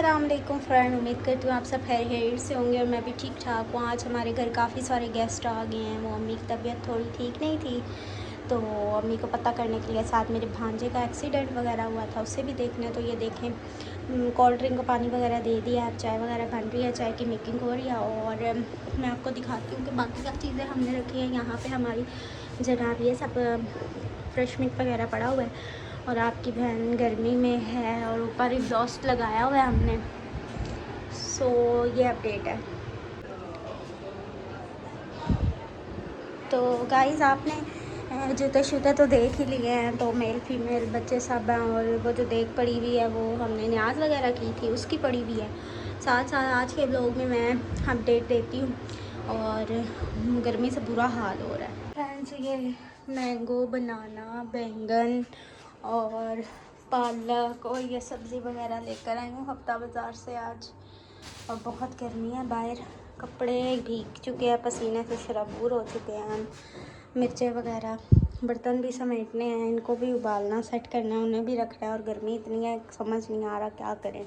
अस्सलामुअलैकुम फ्रेंड, उम्मीद करती हूँ आप सब खैरियत से होंगे और मैं भी ठीक ठाक हूँ। आज हमारे घर काफ़ी सारे गेस्ट आ गए हैं। वो अम्मी की तबीयत थोड़ी ठीक नहीं थी, तो अम्मी को पता करने के लिए साथ मेरे भांजे का एक्सीडेंट वगैरह हुआ था, उससे भी देखने। तो ये देखें, कोल्ड ड्रिंक का पानी वगैरह दे दिया है, चाय वगैरह बन रही है, चाय की मेकिंग हो रही है। और मैं आपको दिखाती हूँ कि बाकी क्या चीज़ें हमने रखी हैं। यहाँ पर हमारी जनाब ये सब फ्रेश मिल्क वगैरह पड़ा हुआ है और आपकी बहन गर्मी में है और ऊपर एग्जॉस्ट लगाया हुआ है हमने। सो ये अपडेट है। तो गाइस, आपने जूते शूते तो देख ही लिए हैं, तो मेल फीमेल बच्चे सब हैं। और वो जो देख पड़ी हुई है वो हमने न्याज वगैरह की थी, उसकी पड़ी हुई है। साथ साथ आज के ब्लॉग में मैं अपडेट देती हूँ। और गर्मी से बुरा हाल हो रहा है फ्रेंड्स। ये मैंगो, बनाना, बैंगन और पालक और ये सब्ज़ी वगैरह लेकर आई हूँ हफ्ता बाज़ार से आज। और बहुत गर्मी है बाहर, कपड़े भीग चुके हैं, पसीने से शराबूर हो चुके हैं। मिर्चें वगैरह, बर्तन भी समेटने हैं, इनको भी उबालना, सेट करना है, उन्हें भी रखना है। और गर्मी इतनी है समझ नहीं आ रहा क्या करें।